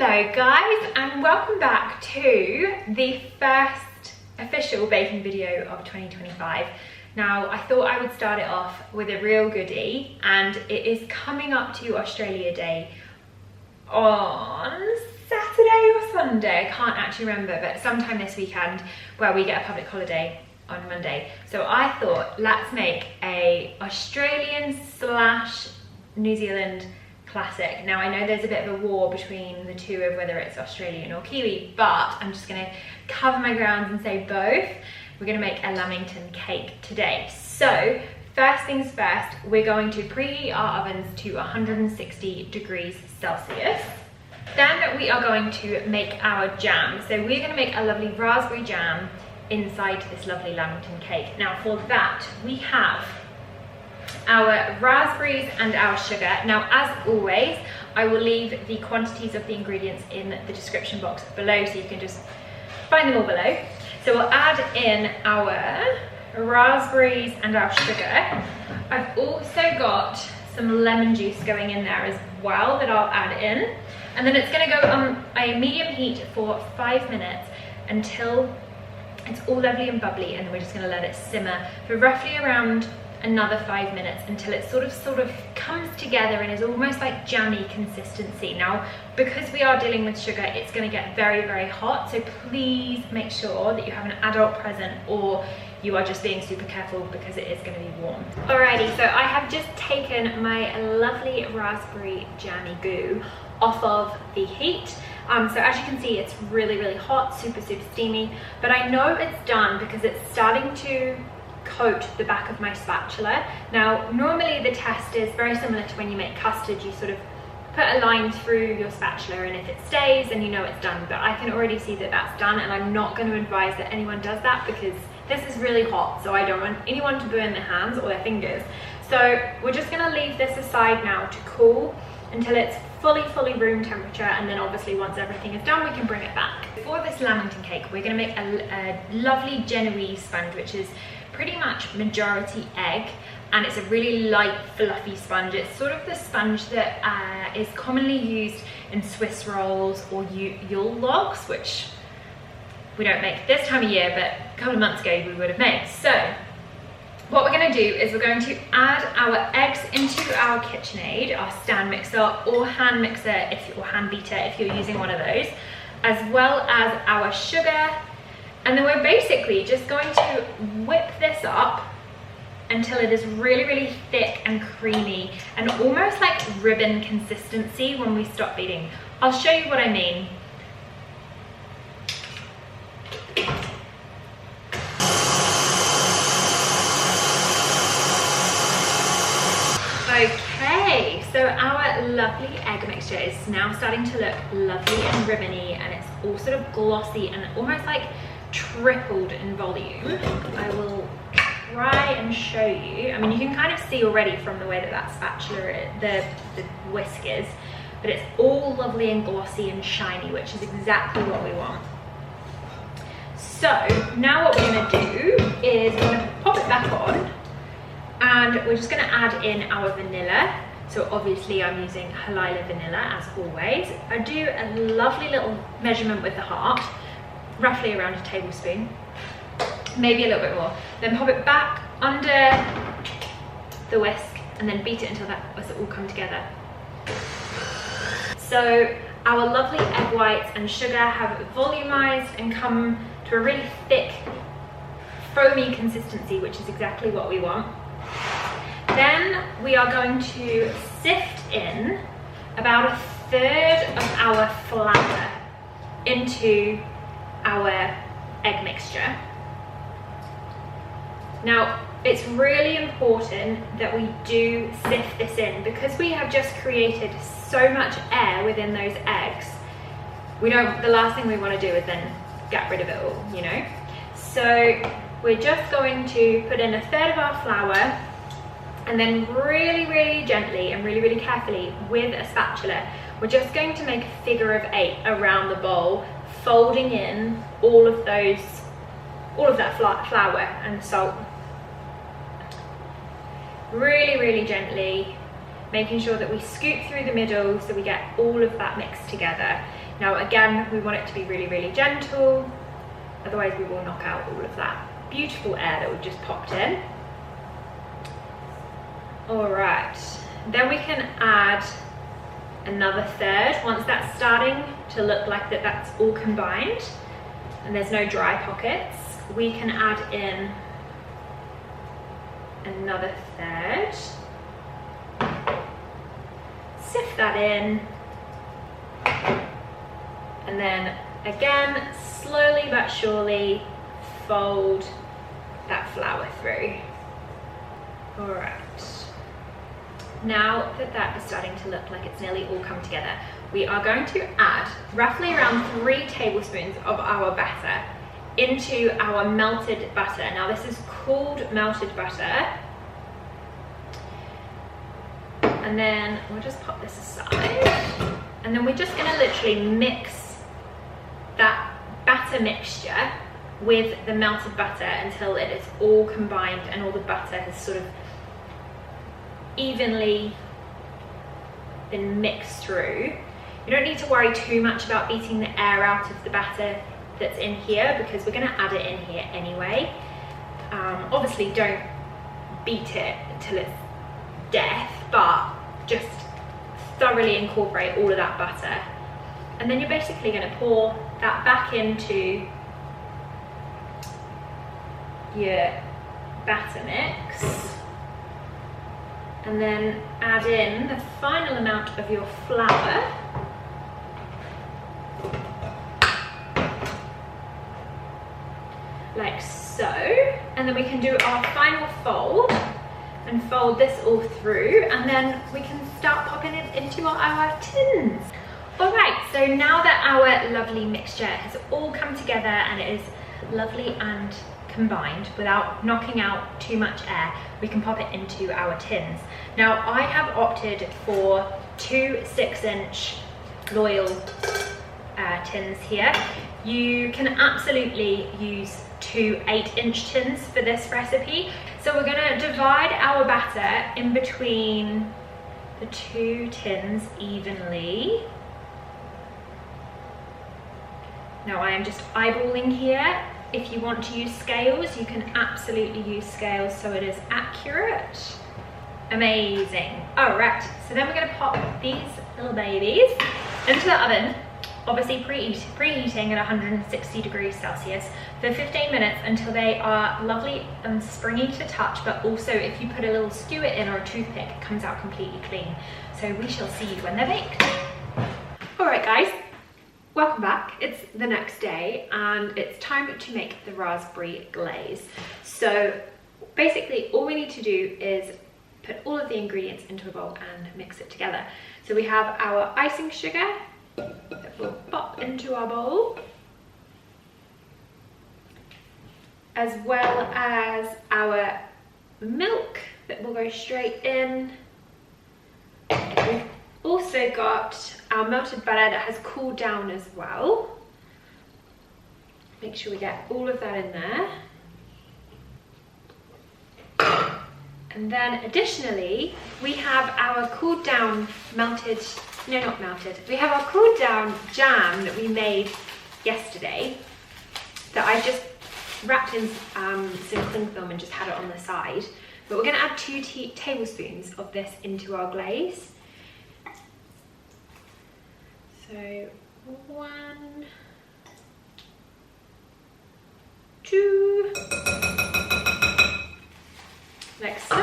Hello guys, and welcome back to the first official baking video of 2025. Now I thought I would start it off with a real goodie, and it is coming up to Australia Day on Saturday or Sunday, I can't actually remember, but sometime this weekend where we get a public holiday on Monday. So I thought, let's make a Australian / New Zealand classic. Now I know there's a bit of a war between the two of whether it's Australian or Kiwi, but I'm just gonna cover my grounds and say both. We're gonna make a Lamington cake today. So first things first, we're going to preheat our ovens to 160 degrees Celsius. Then we are going to make our jam. So we're gonna make a lovely raspberry jam inside this lovely Lamington cake. Now for that, we have our raspberries and our sugar. Now as always, I will leave the quantities of the ingredients in the description box below, so you can just find them all below. So we'll add in our raspberries and our sugar. I've also got some lemon juice going in there as well that I'll add in. And then it's gonna go on a medium heat for 5 minutes until it's all lovely and bubbly, and then we're just gonna let it simmer for roughly around another 5 minutes until it sort of comes together and is almost like jammy consistency. Now, because we are dealing with sugar, it's going to get very, very hot, so please make sure that you have an adult present or you are just being super careful because it is going to be warm. Alrighty, so I have just taken my lovely raspberry jammy goo off of the heat. So as you can see, it's really, really hot, super, super steamy, but I know it's done because it's starting to coat the back of my spatula. Now normally the test is very similar to when you make custard. You sort of put a line through your spatula, and if it stays then you know it's done, but I can already see that that's done, and I'm not going to advise that anyone does that because this is really hot, so I don't want anyone to burn their hands or their fingers. So we're just going to leave this aside now to cool until it's fully room temperature, and then obviously once everything is done we can bring it back. For this Lamington cake, we're going to make a lovely Genoese sponge, which is pretty much majority egg, and it's a really light fluffy sponge. It's sort of the sponge that is commonly used in Swiss rolls or Yule logs, which we don't make this time of year, but a couple of months ago we would have made. So what we're going to do is we're going to add our eggs into our KitchenAid, our stand mixer or hand mixer or hand beater if you're using one of those, as well as our sugar. And then we're basically just going to whip this up until it is really, really thick and creamy and almost like ribbon consistency when we stop beating. I'll show you what I mean. Okay, so our lovely egg mixture is now starting to look lovely and ribbony, and it's all sort of glossy and almost like tripled in volume. I will try and show you. I mean, you can kind of see already from the way that spatula, the whisk is, but it's all lovely and glossy and shiny, which is exactly what we want. So now what we're going to do is we're going to pop it back on, and we're just going to add in our vanilla. So obviously I'm using Halila vanilla as always. I do a lovely little measurement with the heart, roughly around a tablespoon, maybe a little bit more. Then pop it back under the whisk and then beat it until that all come together. So our lovely egg whites and sugar have volumized and come to a really thick, foamy consistency, which is exactly what we want. Then we are going to sift in about 1/3 of our flour into our egg mixture. Now it's really important that we do sift this in because we have just created so much air within those eggs. The last thing we want to do is then get rid of it all, you know. So we're just going to put in 1/3 of our flour, and then really gently and really carefully with a spatula, we're just going to make a figure of 8 around the bowl, folding in all of that flour and salt. Really gently, making sure that we scoop through the middle so we get all of that mixed together. Now again, we want it to be really, really gentle, otherwise we will knock out all of that beautiful air that we've just popped in. All right, then we can add another third. Once that's starting to look like that's all combined and there's no dry pockets, we can add in another third. Sift that in, and then again, slowly but surely fold that flour through. All right. Now that that is starting to look like it's nearly all come together, we are going to add roughly around 3 tablespoons of our batter into our melted butter. Now this is called melted butter. And then we'll just pop this aside. And then we're just gonna literally mix that batter mixture with the melted butter until it is all combined and all the butter has sort of evenly been mixed through. You don't need to worry too much about beating the air out of the batter that's in here because we're going to add it in here anyway. Obviously don't beat it until it's death, but just thoroughly incorporate all of that butter. And then you're basically going to pour that back into your batter mix. And then add in the final amount of your flour. Like so. And then we can do our final fold and fold this all through, and then we can start popping it into our tins. All right, so now that our lovely mixture has all come together and it is lovely and combined without knocking out too much air, we can pop it into our tins. Now I have opted for 2 6-inch loyal tins here. You can absolutely use 2 8-inch tins for this recipe. So we're going to divide our batter in between the 2 tins evenly. Now I am just eyeballing here. If you want to use scales, you can absolutely use scales so it is accurate. Amazing. All right, so then we're going to pop these little babies into the oven, obviously preheating at 160 degrees Celsius for 15 minutes until they are lovely and springy to touch, but also if you put a little skewer in or a toothpick, it comes out completely clean. So we shall see when they're baked. All right, guys. Welcome back. It's the next day and it's time to make the raspberry glaze. So basically all we need to do is put all of the ingredients into a bowl and mix it together. So we have our icing sugar that we'll pop into our bowl, as well as our milk that will go straight in. We've also got our melted butter that has cooled down as well. Make sure we get all of that in there. And then additionally, we have our cooled down we have our cooled down jam that we made yesterday that I just wrapped in some cling film and just had it on the side. But we're gonna add 2 tablespoons of this into our glaze. So 1, 2, like so.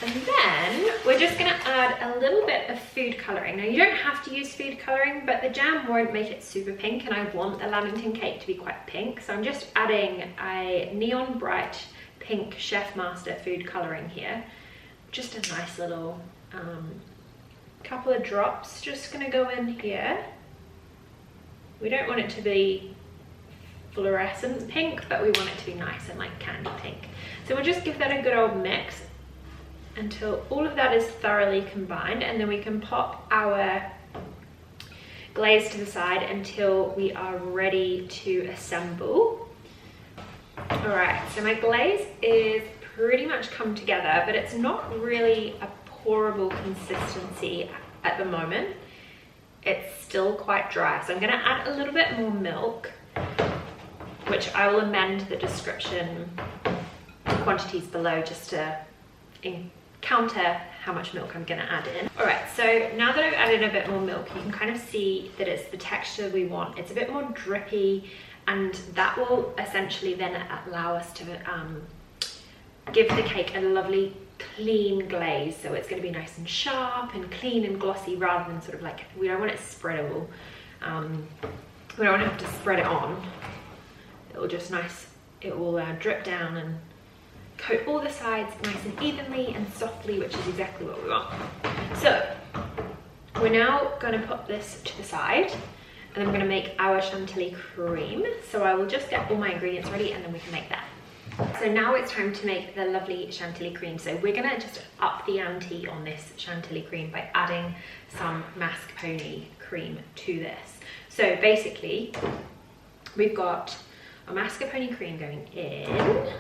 And then we're just gonna add a little bit of food coloring. Now you don't have to use food coloring, but the jam won't make it super pink, and I want the Lamington cake to be quite pink. So I'm just adding a neon bright pink Chef Master food coloring here. Just a nice little couple of drops, just gonna go in here. We don't want it to be fluorescent pink, but we want it to be nice and like candy pink. So we'll just give that a good old mix until all of that is thoroughly combined, and then we can pop our glaze to the side until we are ready to assemble. All right, so my glaze is pretty much come together, but it's not really a pourable consistency at the moment. it's still quite dry. So I'm gonna add a little bit more milk, which I will amend the description quantities below just to counter how much milk I'm gonna add in. All right, so now that I've added a bit more milk, you can kind of see that it's the texture we want. It's a bit more drippy, and that will essentially then allow us to give the cake a lovely clean glaze. So it's gonna be nice and sharp and clean and glossy, rather than sort of like, we don't want it spreadable. We don't want to have to spread it on. It'll just it will drip down and coat all the sides nice and evenly and softly, which is exactly what we want. So we're now going to put this to the side, and I'm going to make our Chantilly cream. So I will just get all my ingredients ready, and then we can make that. So now it's time to make the lovely Chantilly cream. So we're going to just up the ante on this Chantilly cream by adding some mascarpone cream to this. So basically, we've got a mascarpone cream going in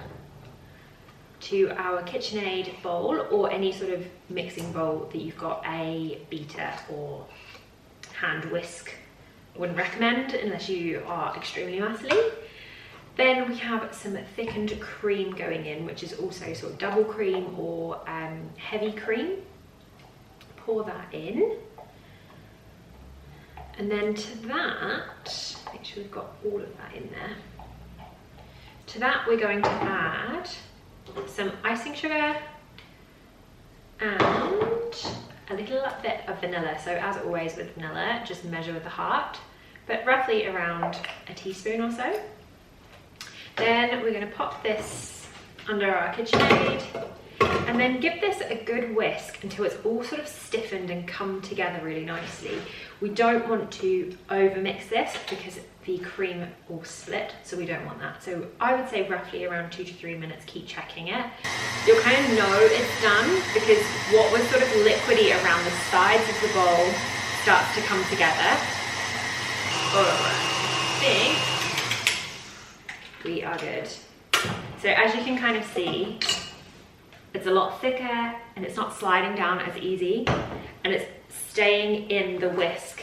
to our KitchenAid bowl, or any sort of mixing bowl that you've got a beater or hand whisk. I wouldn't recommend unless you are extremely muscly. Then we have some thickened cream going in, which is also sort of double cream or heavy cream. Pour that in. And then to that, make sure we've got all of that in there. To that, we're going to add some icing sugar and a little bit of vanilla. So as always with vanilla, just measure with the heart, but roughly around a teaspoon or so. Then we're going to pop this under our KitchenAid, and then give this a good whisk until it's all sort of stiffened and come together really nicely. We don't want to over mix this because the cream will split, so we don't want that. So I would say roughly around 2 to 3 minutes, keep checking it. You'll kind of know it's done because what was sort of liquidy around the sides of the bowl starts to come together. I think we are good. So as you can kind of see, it's a lot thicker and it's not sliding down as easy, and it's staying in the whisk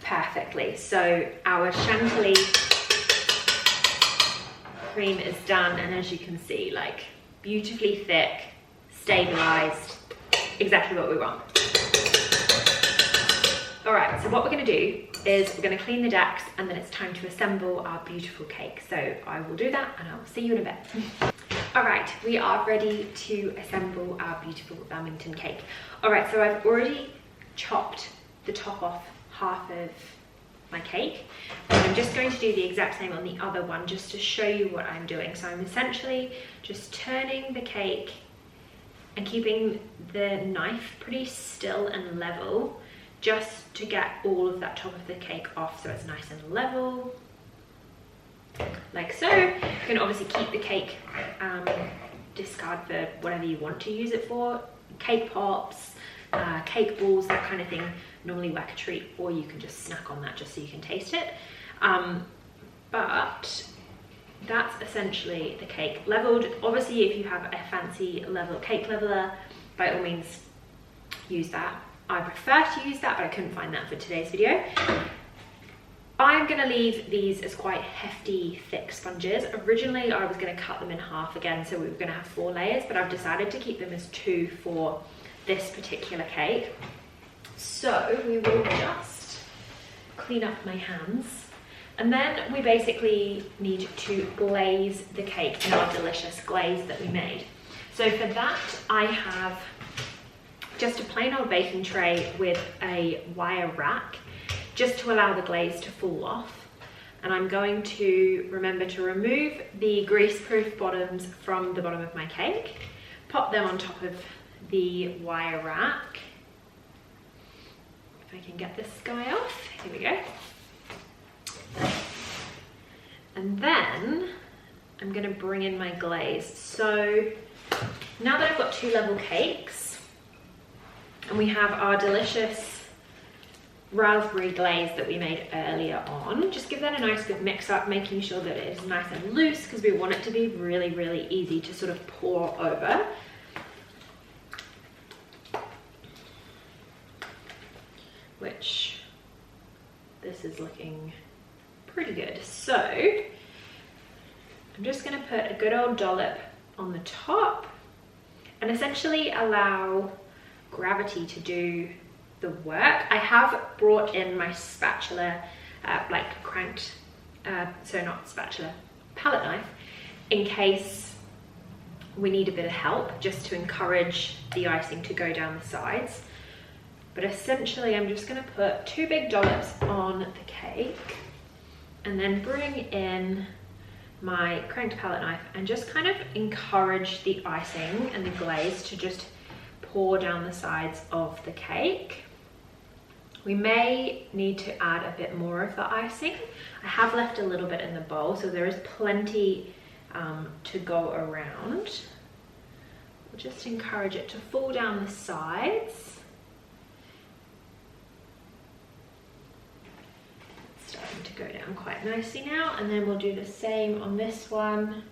perfectly. So our Chantilly cream is done, and as you can see, like beautifully thick, stabilized, exactly what we want. All right, so what we're gonna do is we're gonna clean the decks, and then it's time to assemble our beautiful cake. So I will do that, and I'll see you in a bit. All right, we are ready to assemble our beautiful Lamington cake. All right, so I've already chopped the top off half of my cake, and I'm just going to do the exact same on the other one just to show you what I'm doing. So I'm essentially just turning the cake and keeping the knife pretty still and level, just to get all of that top of the cake off so it's nice and level, like so. You can obviously keep the cake, discard for whatever you want to use it for, cake pops, cake balls, that kind of thing. Normally whack a treat, or you can just snack on that just so you can taste it. But that's essentially the cake leveled. Obviously, if you have a fancy cake leveler, by all means use that. I prefer to use that, but I couldn't find that for today's video. I'm gonna leave these as quite hefty, thick sponges. Originally, I was gonna cut them in half again, so we were gonna have 4 layers, but I've decided to keep them as 2 for this particular cake. So we will just clean up my hands, and then we basically need to glaze the cake in our delicious glaze that we made. So for that, I have just a plain old baking tray with a wire rack, just to allow the glaze to fall off. And I'm going to remember to remove the grease-proof bottoms from the bottom of my cake, pop them on top of the wire rack. If I can get this guy off, here we go. And then I'm gonna bring in my glaze. So now that I've got 2 level cakes, and we have our delicious raspberry glaze that we made earlier on, just give that a nice good mix up, making sure that it is nice and loose, because we want it to be really, really easy to sort of pour over. which this is looking pretty good. So I'm just going to put a good old dollop on the top and essentially allow gravity to do the work. I have brought in my spatula, like cranked, so not spatula, palette knife, in case we need a bit of help, just to encourage the icing to go down the sides. But essentially I'm just going to put 2 big dollops on the cake and then bring in my cranked palette knife and just kind of encourage the icing and the glaze to just pour down the sides of the cake. We may need to add a bit more of the icing. I have left a little bit in the bowl, so there is plenty to go around. We'll just encourage it to fall down the sides. It's starting to go down quite nicely now, and then we'll do the same on this one.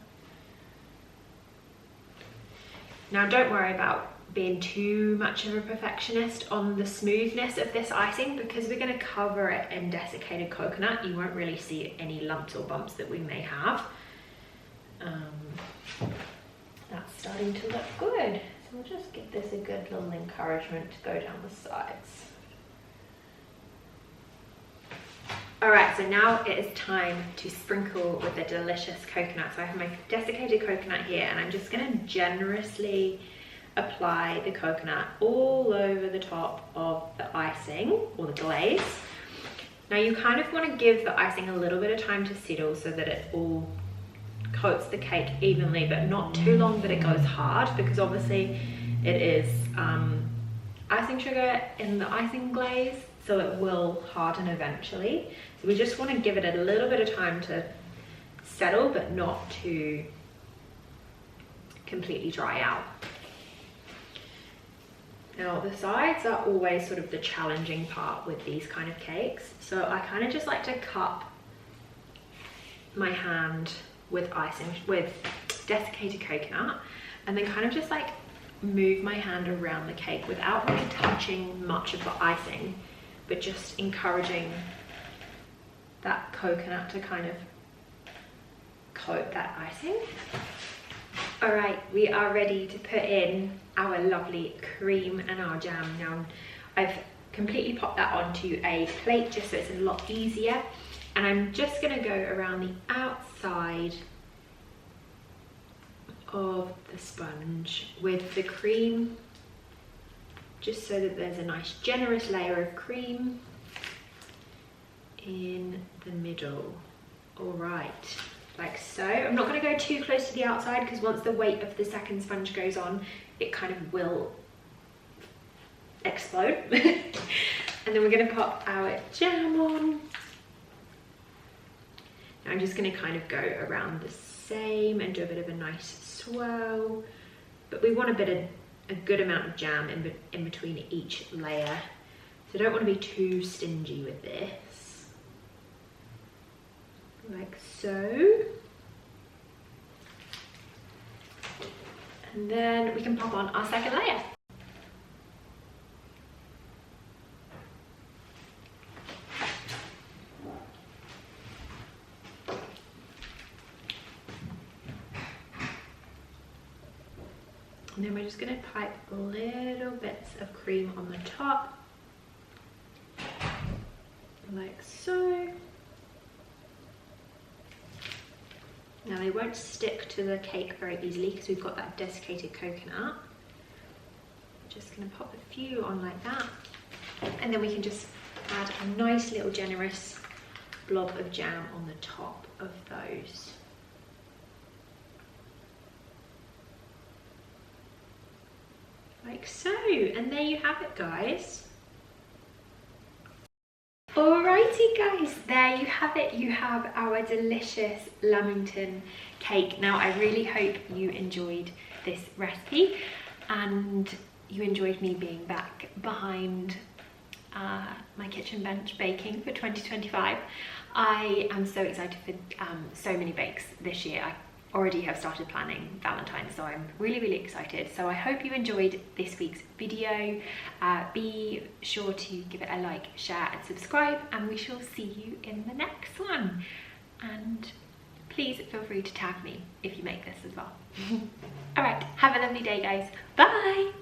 Now don't worry about being too much of a perfectionist on the smoothness of this icing, because we're going to cover it in desiccated coconut. You won't really see any lumps or bumps that we may have. That's starting to look good, so we'll just give this a good little encouragement to go down the sides. Alright, so now it is time to sprinkle with the delicious coconut. So I have my desiccated coconut here, and I'm just going to generously apply the coconut all over the top of the icing or the glaze. Now you kind of want to give the icing a little bit of time to settle so that it all coats the cake evenly, but not too long that it goes hard, because obviously it is icing sugar in the icing glaze, so it will harden eventually. So we just want to give it a little bit of time to settle, but not to completely dry out. Now the sides are always sort of the challenging part with these kind of cakes, so I kind of just like to cup my hand with icing, with desiccated coconut, and then kind of just like move my hand around the cake without really touching much of the icing, but just encouraging that coconut to kind of coat that icing. All right, we are ready to put in our lovely cream and our jam. Now I've completely popped that onto a plate just so it's a lot easier, and I'm just going to go around the outside of the sponge with the cream, just so that there's a nice generous layer of cream in the middle. All right, like so. I'm not going to go too close to the outside, because once the weight of the second sponge goes on, it kind of will explode. And then we're going to pop our jam on. Now I'm just going to kind of go around the same and do a bit of a nice swirl, but we want a good amount of jam in between each layer, so don't want to be too stingy with this, like so. And then we can pop on our second layer. And then we're just going to pipe little bits of cream on the top, like so. Now they won't stick to the cake very easily because we've got that desiccated coconut. Just going to pop a few on like that, and then we can just add a nice little generous blob of jam on the top of those. Like so, and there you have it, guys. Alrighty guys, there you have it. You have our delicious Lamington cake. Now I really hope you enjoyed this recipe and you enjoyed me being back behind my kitchen bench baking for 2025. I am so excited for so many bakes this year. I already have started planning Valentine's, so I'm really excited. So I hope you enjoyed this week's video. Be sure to give it a like, share and subscribe, and we shall see you in the next one. And please feel free to tag me if you make this as well. All right, have a lovely day, guys. Bye.